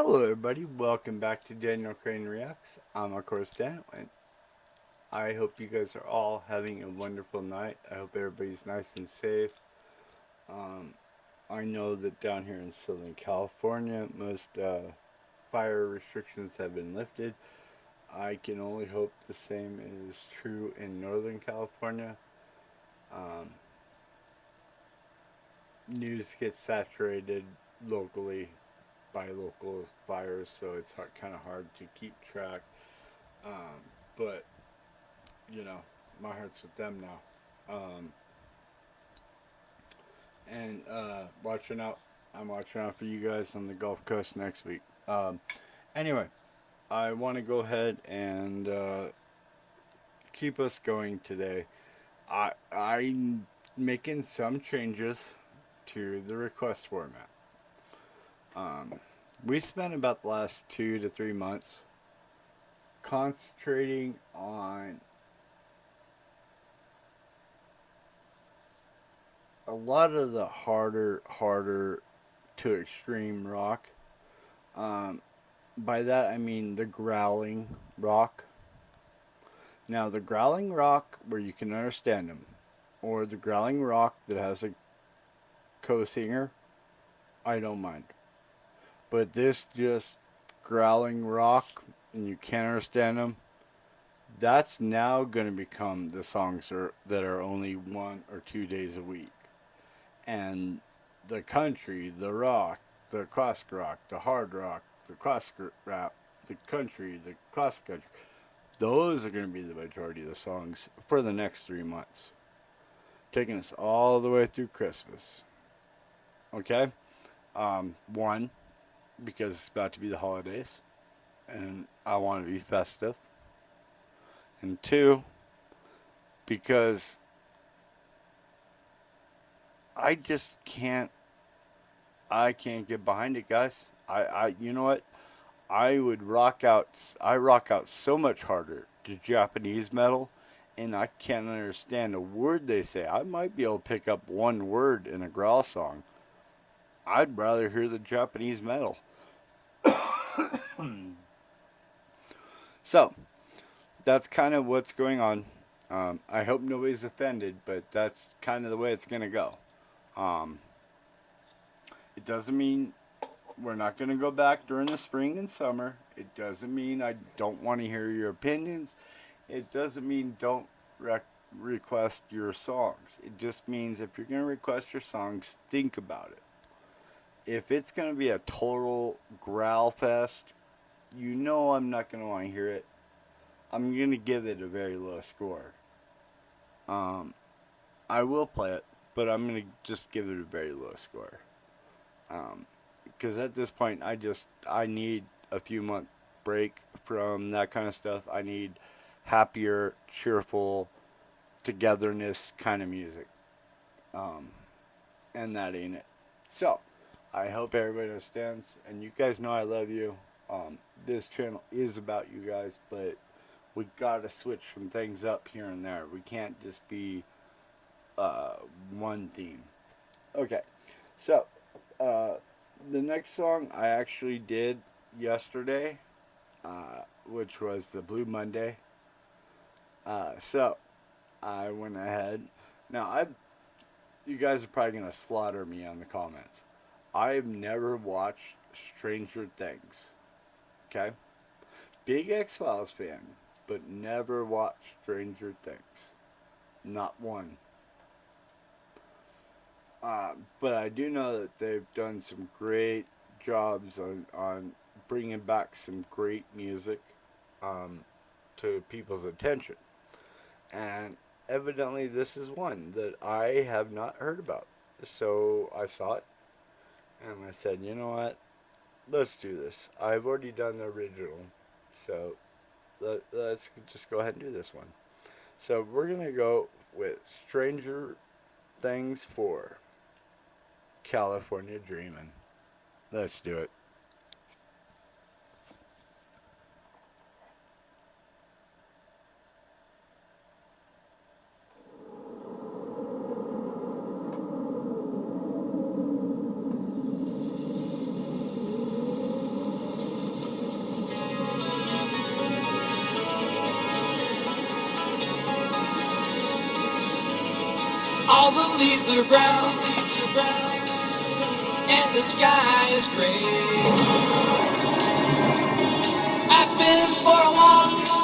Hello, everybody. Welcome back to Daniel Crane Reacts. I'm, of course, Dan, and I hope you guys are all having a wonderful night. I hope everybody's nice and safe. Um, I know that down here in Southern California, most fire restrictions have been lifted. I can only hope the same is true in Northern California. Um, News gets saturated locally by local fires, so it's kind of hard to keep track. Um, but you know, my heart's with them now. And watching out, I'm watching out for you guys on the Gulf Coast next week. Anyway, I want to go ahead and keep us going today. I'm making some changes to the request format. Um, we spent about the last 2 to 3 months concentrating on a lot of the harder to extreme rock. Um, by that I mean the growling rock. Now, the growling rock where you can understand them, or the growling rock that has a co-singer, I don't mind. But this just growling rock and you can't understand them, that's now going to become the songs that are only 1 or 2 days a week. And the country, the rock, the classic rock, the hard rock, the classic rap, the country, the classic country, those are going to be the majority of the songs for the next 3 months, taking us all the way through Christmas. Okay? One, because it's about to be the holidays, and I want to be festive. And two, because I just can't, I can't get behind it, guys. You know what? I rock out so much harder to Japanese metal, and I can't understand a word they say. I might be able to pick up one word in a growl song. I'd rather hear the Japanese metal. So, that's kind of what's going on. I hope nobody's offended, but that's kind of the way it's going to go. Um, it doesn't mean we're not going to go back during the spring and summer. It doesn't mean I don't want to hear your opinions. It doesn't mean don't request your songs. It just means if you're going to request your songs, think about it. If it's going to be a total growl fest, you know I'm not going to want to hear it. I'm going to give it a very low score. Um, I will play it, but I'm going to just give it a very low score. Because at this point, I need a few month break from that kind of stuff. I need happier, cheerful, togetherness kind of music. Um, and that ain't it. So, I hope everybody understands. And you guys know I love you. This channel is about you guys, but we gotta switch some things up here and there. We can't just be one theme. Okay, so uh, the next song I actually did yesterday, which was the Blue Monday. So I went ahead. Now you guys are probably gonna slaughter me on the comments. I've never watched Stranger Things. Okay, big X Files fan, but never watched Stranger Things. Not one. But I do know that they've done some great jobs on bringing back some great music um, to people's attention. And evidently, this is one that I have not heard about. So I saw it and I said, you know what? Let's do this. I've already done the original. So let's just go ahead and do this one. So we're going to go with Stranger Things 4, California Dreamin'. Let's do it. leaves are brown, and the sky is gray. I've been for a walk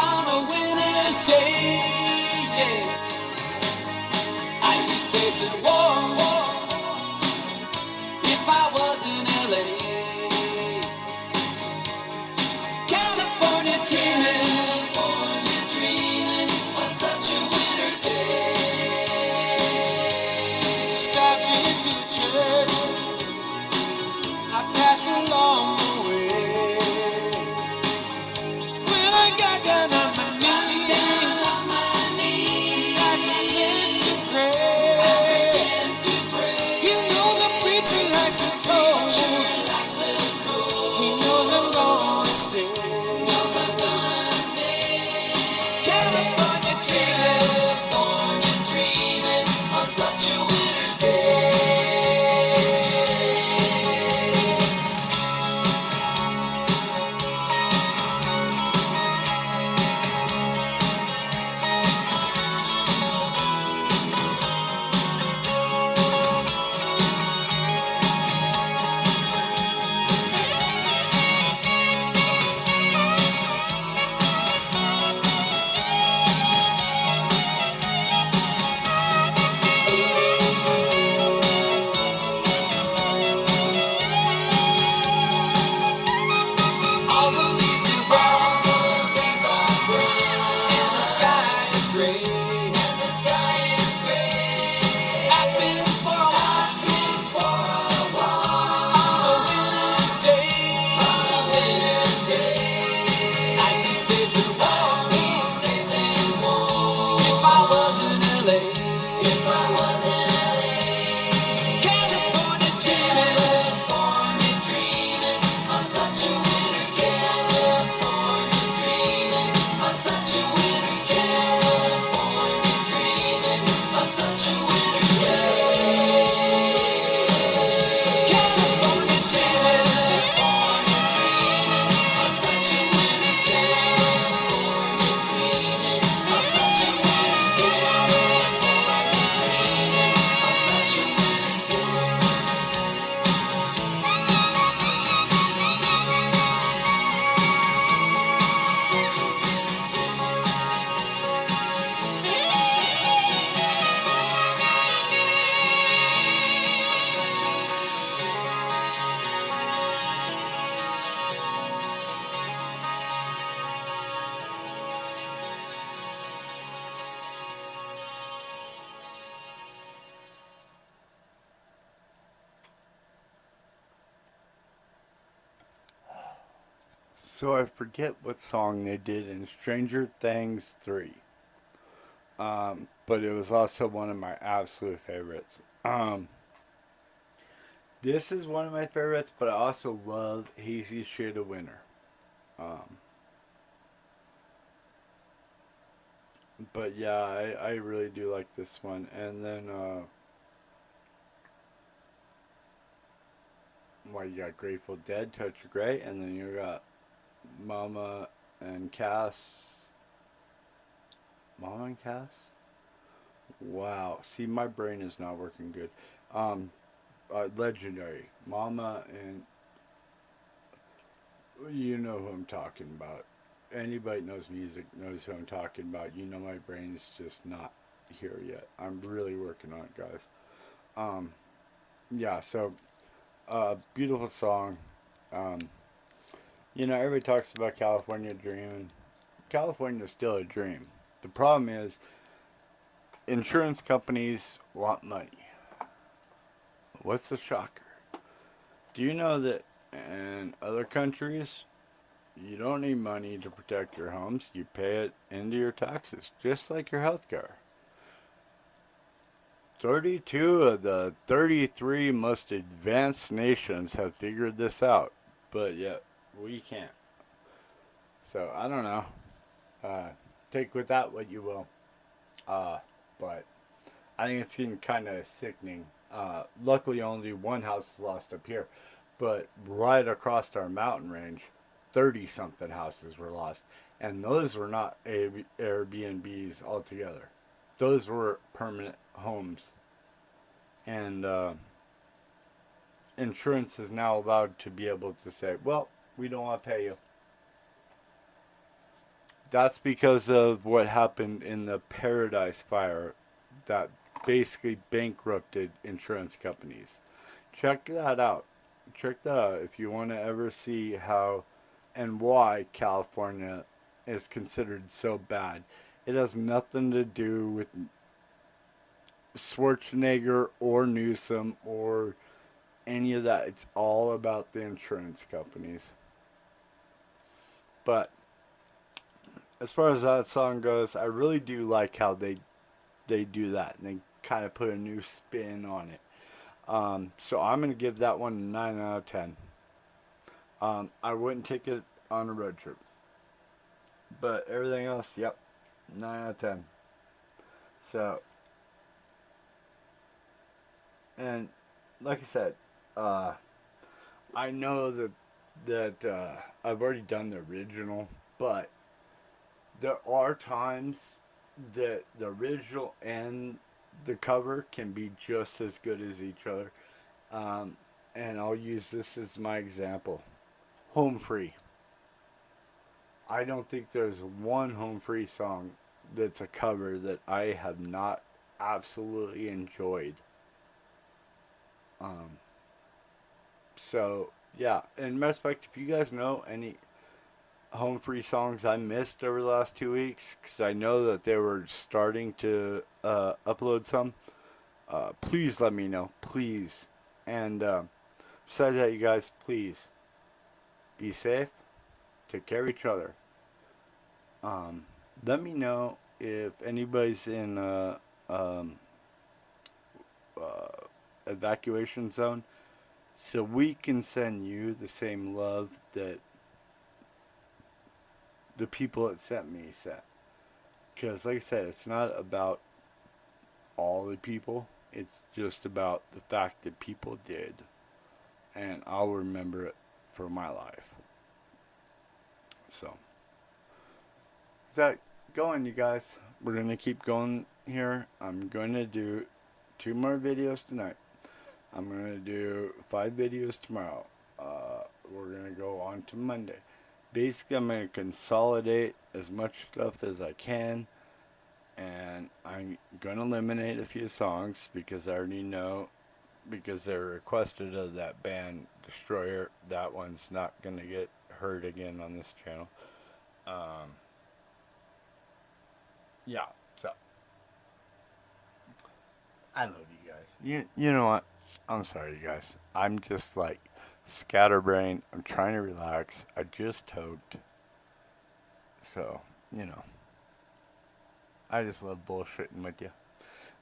on a winter's day. Yeah. I'd be safe and warm if I was in LA. California dreaming on such a winter's day. Stopping to church, I passed along the way. When I got down on my knees, I pretend to pray. You know the preacher likes to cold. He knows I'm gonna stay. California dreaming on such a winter's day. All the leaves are brown, and the sky is gray. I've been for a walk on a winter's day. I'd be safe and warm if I was in LA. California dreaming on such a winter's day. On such a winter's day. Dreaming on such a winter's day. California dreaming on such a winter's day. Dreaming on such a winter's day. Dreaming on such a winter's day. So I forget what song they did in Stranger Things 3. But it was also one of my absolute favorites. This is one of my favorites, but I also love Hazy Shade of Winter. Um, but yeah, I really do like this one. And then, well, you got Grateful Dead, Touch of Grey, and then you got Mama and Cass. Mama and Cass? Wow. See, my brain is not working good. Um, Legendary. Mama and you know who I'm talking about. Anybody knows music knows who I'm talking about. You know my brain is just not here yet. I'm really working on it, guys. Um, yeah. So, beautiful song. Um, everybody talks about California dreaming. California is still a dream. The problem is insurance companies want money. What's the shocker? Do you know that in other countries, you don't need money to protect your homes? You pay it into your taxes, just like your health care. 32 of the 33 most advanced nations have figured this out, but yet we can't. So I don't know. Uh, Take with that what you will. But I think it's getting kind of sickening. Luckily, only one house is lost up here, but right across our mountain range, 30 something houses were lost, and those were not Airbnbs altogether. those were permanent homes, and insurance is now allowed to be able to say, well, we don't want to pay you. That's because of what happened in the Paradise Fire that basically bankrupted insurance companies. Check that out. Check that out if you want to ever see how and why California is considered so bad. It has nothing to do with Schwarzenegger or Newsom or any of that. It's all about the insurance companies. But as far as that song goes, I really do like how they do that and they kind of put a new spin on it. So I'm gonna give that one a 9 out of 10. I wouldn't take it on a road trip, but everything else, yep, 9 out of 10. So, and like I said, uh, I know that I've already done the original, but there are times that the original and the cover can be just as good as each other. Um, and I'll use this as my example. Home Free. I don't think there's one Home Free song that's a cover that I have not absolutely enjoyed. Um, so yeah, and matter of fact, if you guys know any Home Free songs I missed over the last 2 weeks, because I know that they were starting to upload some, please let me know, please. And besides that, you guys, please be safe, take care of each other. Um, Let me know if anybody's in um, uh, evacuation zone so we can send you the same love that the people that sent me sent. Because, like I said, it's not about all the people, it's just about the fact that people did. And I'll remember it for my life. So, with that going, you guys, we're going to keep going here. I'm going to do 2 more videos tonight. I'm going to do 5 videos tomorrow. We're going to go on to Monday. Basically, I'm going to consolidate as much stuff as I can. And I'm going to eliminate a few songs because I already know, because they're requested of that band Destroyer. That one's not going to get heard again on this channel. Um, yeah, so I love you guys. You know what? I'm sorry, you guys. I'm just like scatterbrained. I'm trying to relax. I just toked. So, you know, I just love bullshitting with you.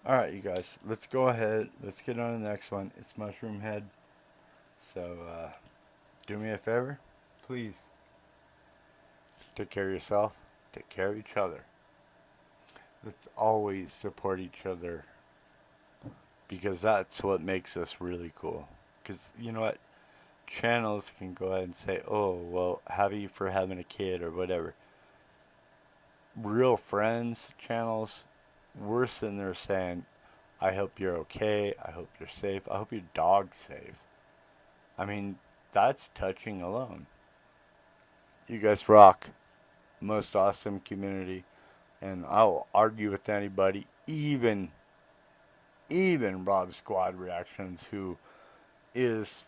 Alright, you guys. Let's go ahead. Let's get on to the next one. It's Mushroom Head. So, do me a favor. Please. Take care of yourself. Take care of each other. Let's always support each other because that's what makes us really cool. Because, you know what? Channels can go ahead and say, oh, well, happy for having a kid or whatever. Real friends channels, we're sitting there saying, I hope you're okay. I hope you're safe. I hope your dog's safe. I mean, that's touching alone. You guys rock. Most awesome community. And I'll argue with anybody, even Rob Squad Reactions, who is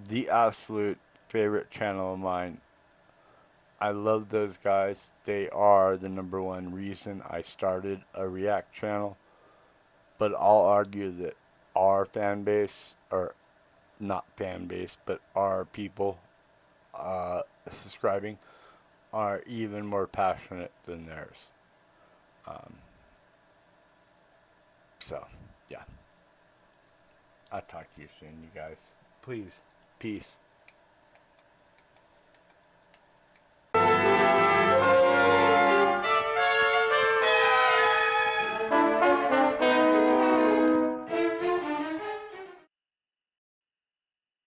the absolute favorite channel of mine. I love those guys. They are the #1 reason I started a React channel. But I'll argue that our fan base, or not fan base, but our people subscribing, are even more passionate than theirs. Um, so, yeah. I'll talk to you soon, you guys. Please, peace.